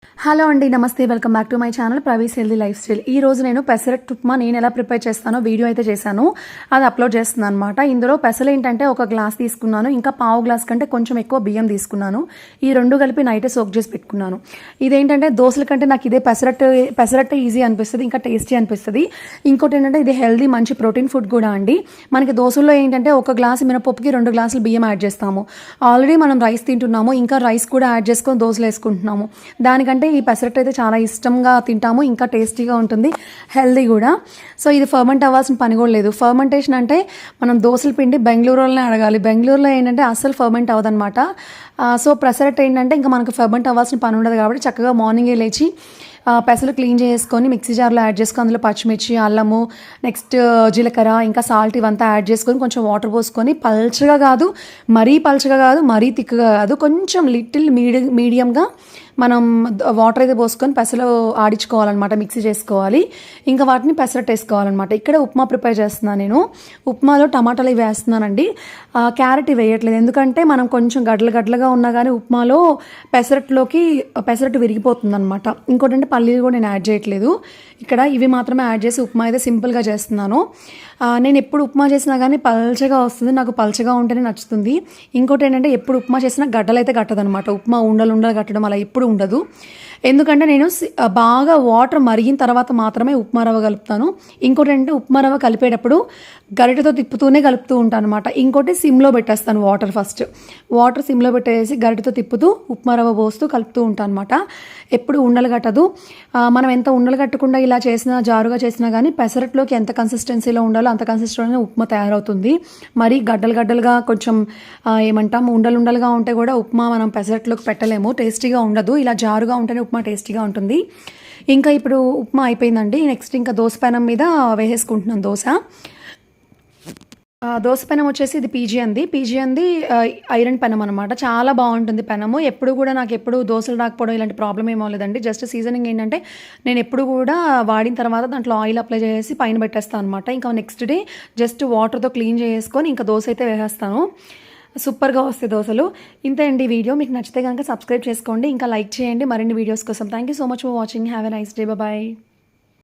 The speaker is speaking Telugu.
హలో అండి, నమస్తే. Welcome back to my channel ప్రవీస్ healthy life style. ఈ రోజు నేను పెసరట్టు ఉప్మా నేను ఎలా ప్రిపేర్ చేస్తానో వీడియో అయితే చేశాను, అది అప్లోడ్ చేస్తున్నాను అనమాట. ఇందులో పెసలు ఏంటంటే ఒక గ్లాస్ తీసుకున్నాను, ఇంకా పావు గ్లాస్ కంటే కొంచెం ఎక్కువ బియ్యం తీసుకున్నాను. ఈ రెండు కలిపి నైటే సోక్ చేసి పెట్టుకున్నాను. ఇదేంటంటే దోశల కంటే నాకు ఇదే పెసరట్టు ఈజీ అనిపిస్తుంది, ఇంకా టేస్టీ అనిపిస్తుంది. ఇంకోటి ఏంటంటే ఇది హెల్దీ, మంచి ప్రోటీన్ ఫుడ్ కూడా అండి. మనకి దోశల్లో ఏంటంటే ఒక గ్లాసు మినపప్పుకి 2 గ్లాసులు బియ్యం యాడ్ చేస్తాము. ఆల్రెడీ మనం రైస్ తింటున్నాము, ఇంకా రైస్ కూడా యాడ్ చేసుకొని దోశలు వేసుకుంటున్నాము. దానికంటే ఈ పెసరట్టు అయితే చాలా ఇష్టంగా తింటాము, ఇంకా టేస్టీగా ఉంటుంది, హెల్దీ కూడా. సో ఇది ఫర్మెంట్ అవ్వాల్సిన పని కూడా లేదు. ఫర్మెంటేషన్ అంటే మనం దోశల పిండి బెంగళూరులోనే అడగాలి, బెంగళూరులో ఏంటంటే అస్సలు ఫర్మెంట్ అవ్వదన్నమాట. సో పెసరట్టు ఏంటంటే ఇంకా మనకు ఫర్మెంట్ అవ్వాల్సిన పని ఉండదు కాబట్టి చక్కగా మార్నింగే లేచి పెసలు క్లీన్ చేసుకొని మిక్సీ జార్లో యాడ్ చేసుకొని అందులో పచ్చిమిర్చి, అల్లము, నెక్స్ట్ జీలకర్ర, ఇంకా సాల్ట్ ఇవంతా యాడ్ చేసుకొని కొంచెం వాటర్ పోసుకొని పల్చగా కాదు, మరీ పల్చగా కాదు, మరీ తిక్కుగా కాదు, కొంచెం లిటిల్ మీడియంగా మనం వాటర్ అయితే పోసుకొని పెసలు ఆడించుకోవాలన్నమాట, మిక్సీ చేసుకోవాలి. ఇంకా వాటిని పెసరట్టు వేసుకోవాలన్నమాట. ఇక్కడ ఉప్మా ప్రిపేర్ చేస్తున్నాను నేను. ఉప్మాలో టమాటాలు ఇవి వేస్తున్నానండి, క్యారెట్ ఇవి వేయట్లేదు. ఎందుకంటే మనం కొంచెం గడ్డలుగా ఉన్నా కానీ ఉప్మాలో పెసరట్టు విరిగిపోతుంది అనమాట. ఇంకోటి అంటే పల్లీలు కూడా నేను యాడ్ చేయట్లేదు. ఇక్కడ ఇవి మాత్రమే యాడ్ చేసి ఉప్మా అయితే సింపుల్గా చేస్తున్నాను. నేను ఎప్పుడు ఉప్మా చేసినా కానీ పల్చగా వస్తుంది, నాకు పల్చగా ఉంటేనే నచ్చుతుంది. ఇంకోటి ఏంటంటే ఎప్పుడు ఉప్మా చేసినా గడ్డలు అయితే కట్టదనమాట, ఉప్మా ఉండలు కట్టడం అలా ఎప్పుడు ఉండదు. ఎందుకంటే నేను బాగా వాటర్ మరిగిన తర్వాత మాత్రమే ఉప్మా రవ్వ కలుపుతాను. ఇంకోటి ఏంటంటే ఉప్మా రవ్వ కలిపేటప్పుడు గరిటెతో తిప్పుతూనే కలుపుతూ ఉంటాను అనమాట. ఇంకోటి సిమ్లో పెట్టేస్తాను, వాటర్ సిమ్లో పెట్టేసి గరిటెతో తిప్పుతూ ఉప్మా రవ్వ పోస్తూ కలుపుతూ ఉంటాను అనమాట. ఎప్పుడు ఉండలు కట్టదు. మనం ఎంత ఉండలు కట్టకుండా ఇలా చేసినా, జారుగా చేసినా కానీ పెసరట్లోకి ఎంత కన్సిస్టెన్సీలో ఉండాలో అంత కన్సిస్టెన్సీలో ఉప్మా తయారవుతుంది. మరి గడ్డలుగా కొంచెం ఏమంటాం ఉండలుగా ఉంటే కూడా ఉప్మా మనం పెసరట్లోకి పెట్టలేము, టేస్టీగా ఉండదు. ఇలా జారుగా ఉంటేనే ఉప్మా టేస్టీగా ఉంటుంది. ఇంకా ఇప్పుడు ఉప్మా అయిపోయిందండి. నెక్స్ట్ ఇంకా దోశ పెనం మీద వేసేసుకుంటున్నాను దోశ పెనం వచ్చేసి ఇది పీజీ అంది ఐరన్ పెనం అనమాట. చాలా బాగుంటుంది పెనము. ఎప్పుడు కూడా నాకు ఎప్పుడు దోశలు రాకపోవడం ఇలాంటి ప్రాబ్లం ఏమో లేదండి. జస్ట్ సీజనింగ్ ఏంటంటే నేను ఎప్పుడు కూడా వాడిన తర్వాత దాంట్లో ఆయిల్ అప్లై చేసి పైన పెట్టేస్తాను అనమాట. ఇంకా నెక్స్ట్ డే జస్ట్ వాటర్తో క్లీన్ చేసుకొని ఇంకా దోశ అయితే వేసేస్తాను. సూపర్గా వస్తాయి దోశలు. ఇంతే అండి వీడియో. మీకు నచ్చితే కనుక సబ్స్క్రైబ్ చేసుకోండి, ఇంకా లైక్ చేయండి మరిన్ని వీడియోస్ కోసం. Thank you so much for watching. Have a nice day. Bye.